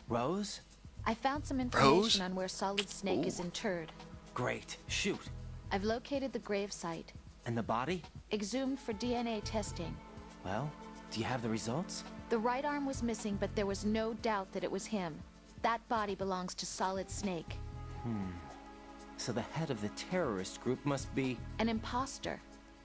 Rose? I found some Rose? information on where Solid Snake is interred. Great. Shoot. I've located the grave site. And the body? Exhumed for DNA testing. Well, do you have the results? The right arm was missing, but there was no doubt that it was him. That body belongs to Solid Snake. So the head of the terrorist group must be... An imposter.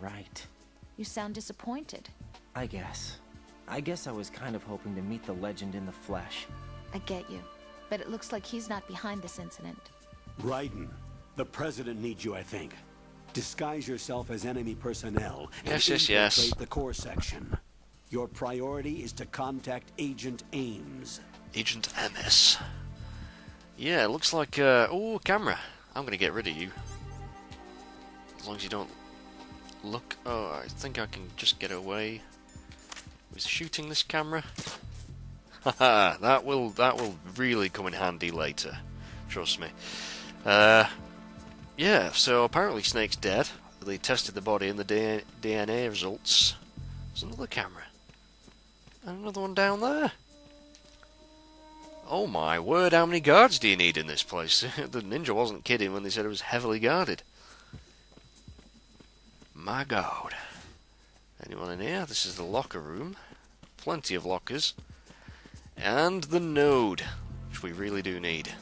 Right. You sound disappointed. I guess. I was kind of hoping to meet the legend in the flesh. I get you. But it looks like he's not behind this incident. Raiden, the president needs you, I think. Disguise yourself as enemy personnel and infiltrate the core section. Your priority is to contact Agent Ames. Agent MS. Yeah, it looks like, oh, camera. I'm gonna get rid of you. As long as you don't look... Oh, I think I can just get away with shooting this camera. Haha, that will really come in handy later. Trust me. Yeah, so apparently Snake's dead. They tested the body and the DNA results. There's another camera. And another one down there. Oh my word, how many guards do you need in this place? The ninja wasn't kidding when they said it was heavily guarded. My god. Anyone in here? This is the locker room. Plenty of lockers. And the node, which we really do need.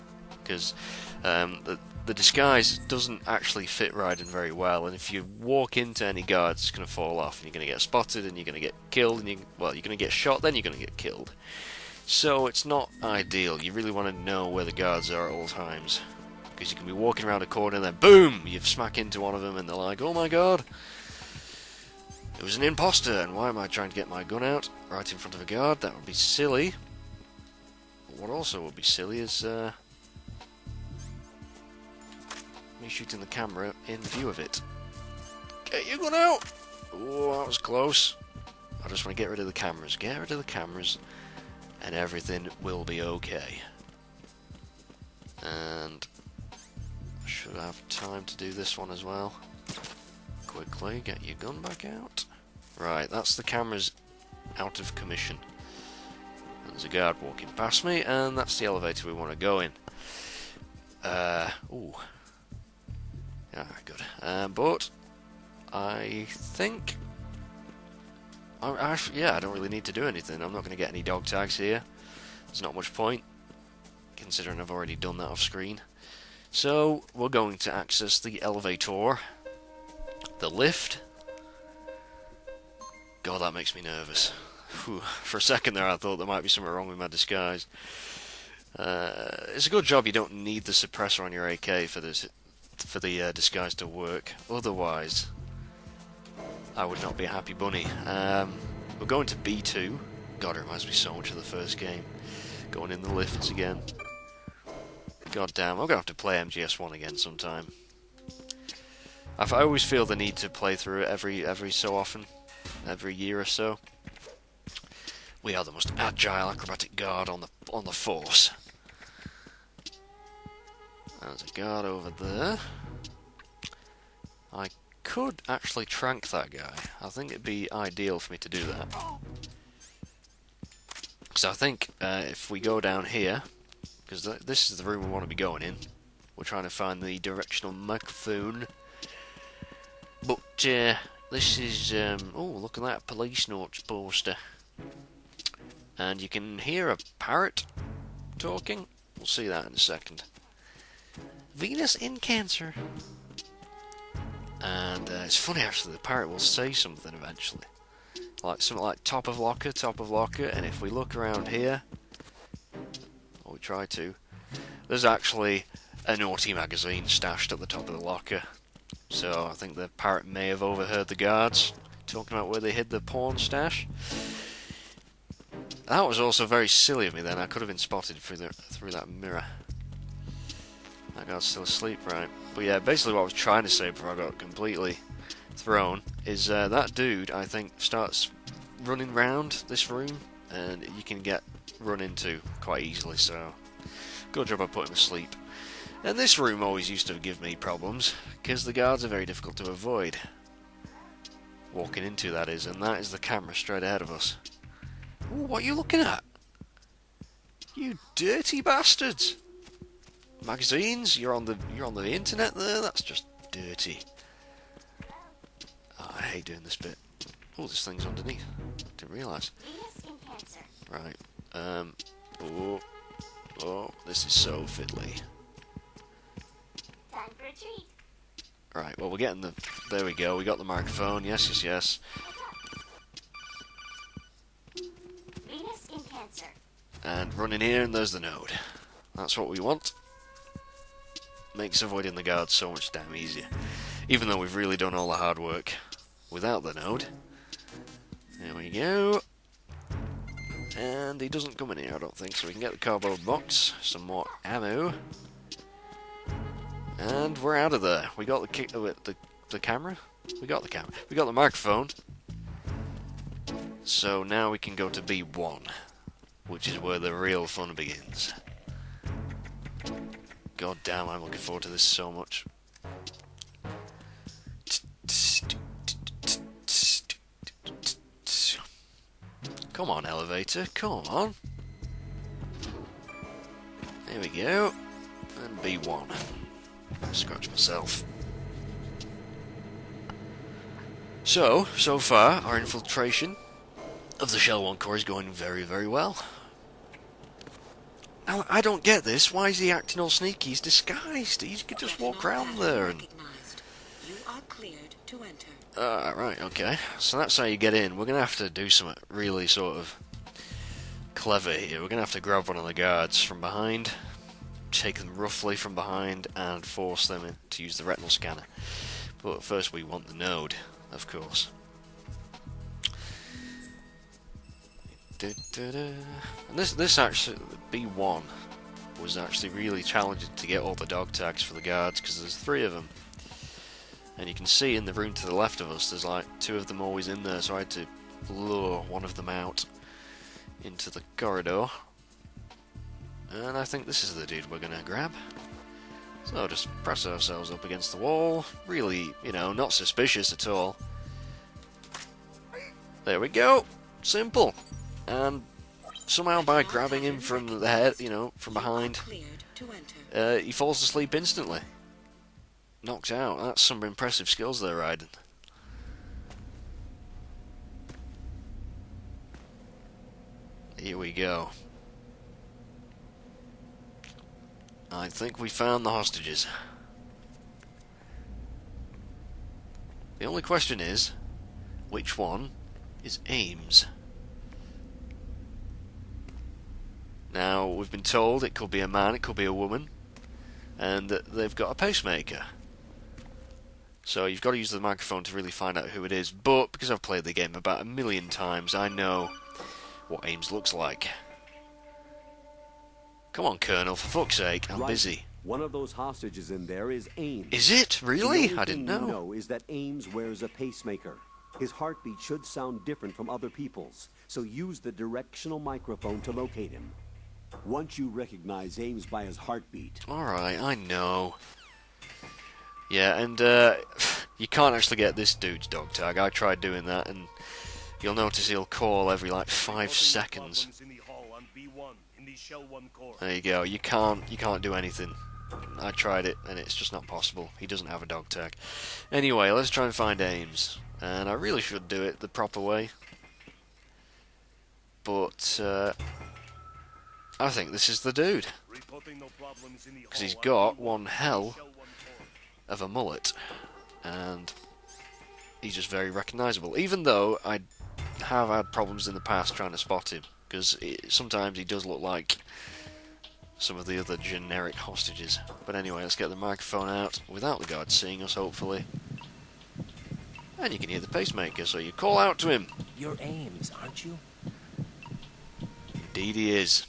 Because the disguise doesn't actually fit Raiden very well, and if you walk into any guards, it's going to fall off, and you're going to get spotted, and you're going to get killed, and you're going to get shot, then you're going to get killed. So it's not ideal. You really want to know where the guards are at all times, because you can be walking around a corner, and then boom, you smack into one of them, and they're like, oh my god, it was an imposter, and why am I trying to get my gun out right in front of a guard? That would be silly. But what also would be silly is me shooting the camera in view of it. Get your gun out! Oh, that was close. I just want to get rid of the cameras. Get rid of the cameras, and everything will be okay. And I should have time to do this one as well. Quickly, get your gun back out. Right, that's the cameras out of commission. There's a guard walking past me, and that's the elevator we want to go in. Ooh. Yeah, good. But I think yeah, I don't really need to do anything. I'm not going to get any dog tags here. There's not much point, considering I've already done that off screen. So we're going to access the elevator, the lift. God, that makes me nervous. Whew. For a second there, I thought there might be something wrong with my disguise. It's a good job you don't need the suppressor on your AK for the disguise to work. Otherwise, I would not be a happy bunny. We're going to B2. God, it reminds me so much of the first game. Going in the lifts again. God damn, I'm going to have to play MGS1 again sometime. I always feel the need to play through it every so often. Every year or so. We are the most agile acrobatic guard on the force. There's a guard over there. I could actually trank that guy. I think it'd be ideal for me to do that. So I think if we go down here, because this is the room we want to be going in. We're trying to find the directional microphone. But this is, oh, look at that police notes poster. And you can hear a parrot talking. We'll see that in a second. Venus in Cancer. And it's funny actually, the parrot will say something eventually. Like something like top of locker, and if we look around here, or we try to, there's actually a naughty magazine stashed at the top of the locker. So I think the parrot may have overheard the guards talking about where they hid the porn stash. That was also very silly of me then. I could have been spotted through that mirror. That guy's still asleep, right? But yeah, basically what I was trying to say before I got completely thrown is that dude, I think, starts running round this room, and you can get run into quite easily, so good job I put him asleep. And this room always used to give me problems, because the guards are very difficult to avoid. Walking into, that is, and that is the camera straight ahead of us. Ooh, what are you looking at? You dirty bastards! Magazines, you're on the internet there. That's just dirty. Oh, I hate doing this bit. Oh, this thing's underneath. Didn't realise. Right. Oh, this is so fiddly. Time for a treat. Right. Well, we're getting the. There we go. We got the microphone. Yes, yes, yes. Venus skin cancer. And running here, and there's the node. That's what we want. Makes avoiding the guards so much damn easier. Even though we've really done all the hard work without the node. There we go. And he doesn't come in here, I don't think, so we can get the cardboard box, some more ammo. And we're out of there. We got the camera? We got the camera. We got the microphone. So now we can go to B1, which is where the real fun begins. God damn, I'm looking forward to this so much. Come on, elevator, come on. There we go. And B1. Scratch myself. So far, our infiltration of the Shell 1 core is going very, very well. Now, I don't get this. Why is he acting all sneaky? He's disguised. He could just walk around there and... You are cleared to enter. Right, okay. So that's how you get in. We're going to have to do something really sort of clever here. We're going to have to grab one of the guards from behind, take them roughly from behind, and force them to use the retinal scanner. But first we want the node, of course. And this actually, B1, was actually really challenging to get all the dog tags for the guards, because there's 3 of them. And you can see in the room to the left of us, there's like 2 of them always in there, so I had to lure one of them out into the corridor. And I think this is the dude we're gonna grab. So just press ourselves up against the wall. Really, you know, not suspicious at all. There we go. Simple. And somehow by grabbing him from the head, you know, from behind, he falls asleep instantly. Knocked out. That's some impressive skills there, Raiden. Here we go. I think we found the hostages. The only question is, which one is Ames? Now, we've been told it could be a man, it could be a woman, and that they've got a pacemaker. So you've got to use the microphone to really find out who it is, but because I've played the game about 1,000,000 times, I know what Ames looks like. Come on, Colonel, for fuck's sake, I'm busy. One of those hostages in there is Ames. Is it? Really? The only I didn't thing know. You know is that Ames wears a pacemaker. His heartbeat should sound different from other people's, so use the directional microphone to locate him. Once you recognize Ames by his heartbeat... Alright, I know. Yeah, and you can't actually get this dude's dog tag. I tried doing that, and you'll notice he'll call every like 5 seconds. There you go. You can't do anything. I tried it, and it's just not possible. He doesn't have a dog tag. Anyway, let's try and find Ames. And I really should do it the proper way. But I think this is the dude. Because he's got one hell of a mullet. And he's just very recognisable. Even though I have had problems in the past trying to spot him. Because sometimes he does look like some of the other generic hostages. But anyway, let's get the microphone out without the guards seeing us, hopefully. And you can hear the pacemaker, so you call out to him. You're Ames, aren't you? Indeed he is.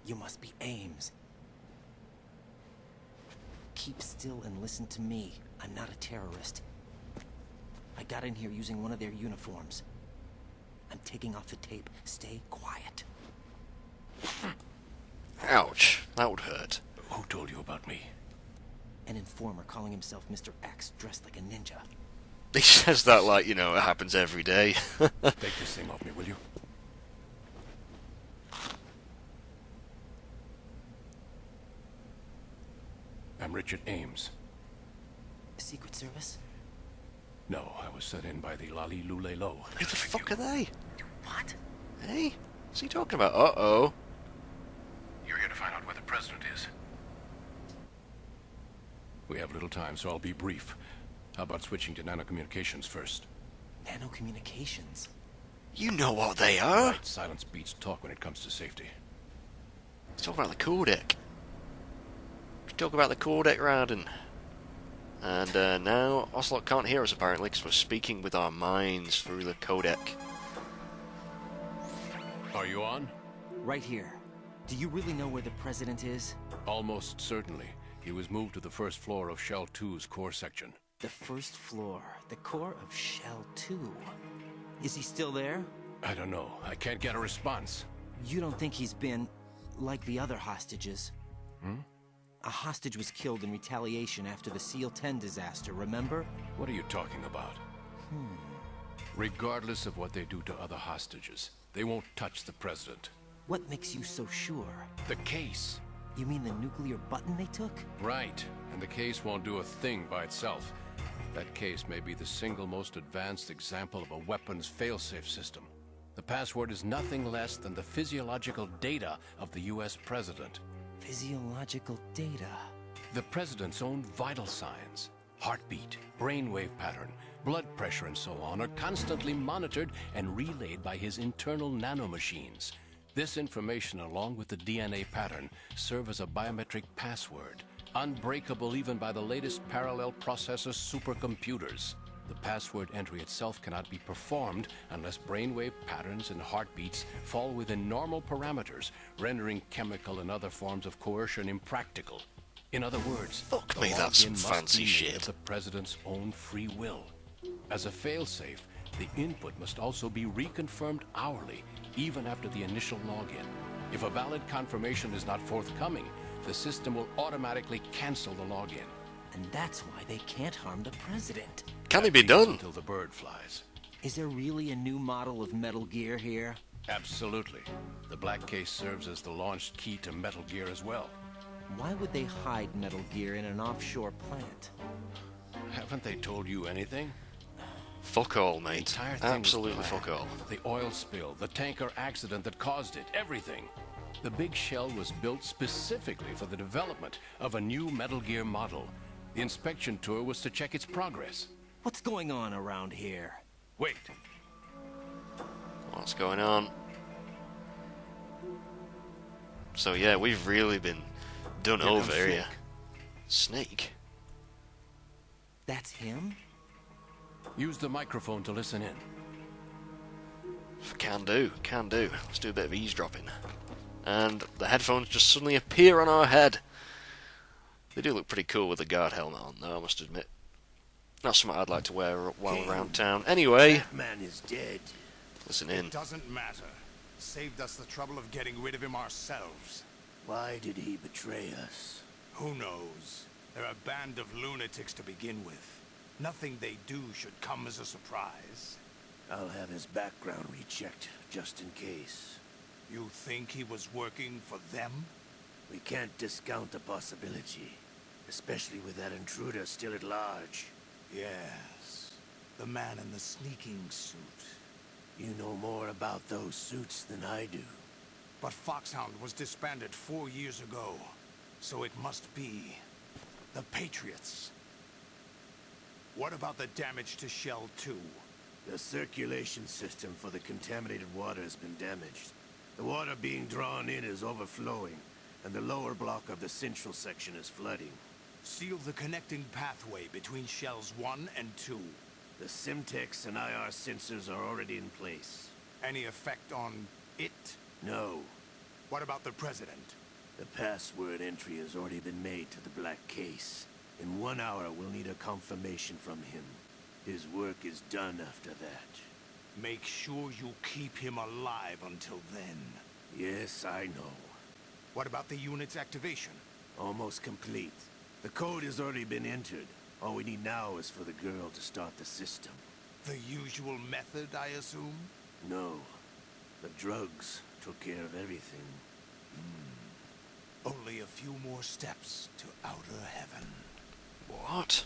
You must be Ames. Keep still and listen to me. I'm not a terrorist. I got in here using one of their uniforms. I'm taking off the tape. Stay quiet. Ouch, that would hurt. Who told you about me? An informer calling himself Mr. X, dressed like a ninja. He says that like, you know, it happens every day. Take this thing off me, will you? I'm Richard Ames. Secret Service? No, I was sent in by the Lali Lule Lo. Who the fuck are they? What? Hey? What's he talking about? Uh-oh. You're here to find out where the president is. We have little time, so I'll be brief. How about switching to nanocommunications first? Nanocommunications? You know what they are. Right, silence beats talk when it comes to safety. Let's talk about the codec. Let's talk about the codec, Raiden. And now Ocelot can't hear us apparently because we're speaking with our minds through the codec. Are you on? Right here. Do you really know where the president is? Almost certainly. He was moved to the first floor of Shell 2's core section. The first floor. The core of Shell 2. Is he still there? I don't know. I can't get a response. You don't think he's been like the other hostages? A hostage was killed in retaliation after the SEAL 10 disaster, remember? What are you talking about? Regardless of what they do to other hostages, they won't touch the president. What makes you so sure? The case. You mean the nuclear button they took? Right. And the case won't do a thing by itself. That case may be the single most advanced example of a weapons failsafe system. The password is nothing less than the physiological data of the US president. Physiological data? The president's own vital signs, heartbeat, brainwave pattern, blood pressure and so on are constantly monitored and relayed by his internal nanomachines. This information, along with the DNA pattern, serve as a biometric password, unbreakable even by the latest parallel processor supercomputers. The password entry itself cannot be performed unless brainwave patterns and heartbeats fall within normal parameters, rendering chemical and other forms of coercion impractical. In other words, Fuck the me, that's some login must fancy be made shit. of the president's own free will. As a failsafe, the input must also be reconfirmed hourly, even after the initial login. If a valid confirmation is not forthcoming, the system will automatically cancel the login. And that's why they can't harm the president. Can it be At least done? until the bird flies. Is there really a new model of Metal Gear here? Absolutely. The black case serves as the launch key to Metal Gear as well. Why would they hide Metal Gear in an offshore plant? Haven't they told you anything? Fuck all, The mate. entire thing was Absolutely planned. fuck all. The oil spill, the tanker accident that caused it, everything. The big shell was built specifically for the development of a new Metal Gear model. The inspection tour was to check its progress. What's going on around here? Wait, What's going on? So yeah, we've really been done Here over comes here. Snake. Snake? That's him? Use the microphone to listen in. Can do, can do. Let's do a bit of eavesdropping. And the headphones just suddenly appear on our head. They do look pretty cool with the guard helmet on, though, I must admit. Not something I'd like to wear while around town. Anyway, That man is dead. listen in. It doesn't matter. Saved us the trouble of getting rid of him ourselves. Why did he betray us? Who knows? They're a band of lunatics to begin with. Nothing they do should come as a surprise. I'll have his background rechecked, just in case. You think he was working for them? We can't discount the possibility, especially with that intruder still at large. Yes. The man in the sneaking suit. You know more about those suits than I do. But Foxhound was disbanded 4 years ago. So it must be the Patriots. What about the damage to Shell 2? The circulation system for the contaminated water has been damaged. The water being drawn in is overflowing, and the lower block of the central section is flooding. Seal the connecting pathway between Shells 1 and 2. The Simtex and IR sensors are already in place. Any effect on it? No. What about the President? The password entry has already been made to the black case. In 1 hour, we'll need a confirmation from him. His work is done after that. Make sure you keep him alive until then. Yes, I know. What about the unit's activation? Almost complete. The code has already been entered. All we need now is for the girl to start the system. The usual method, I assume? No. The drugs took care of everything. Only a few more steps to outer heaven. What?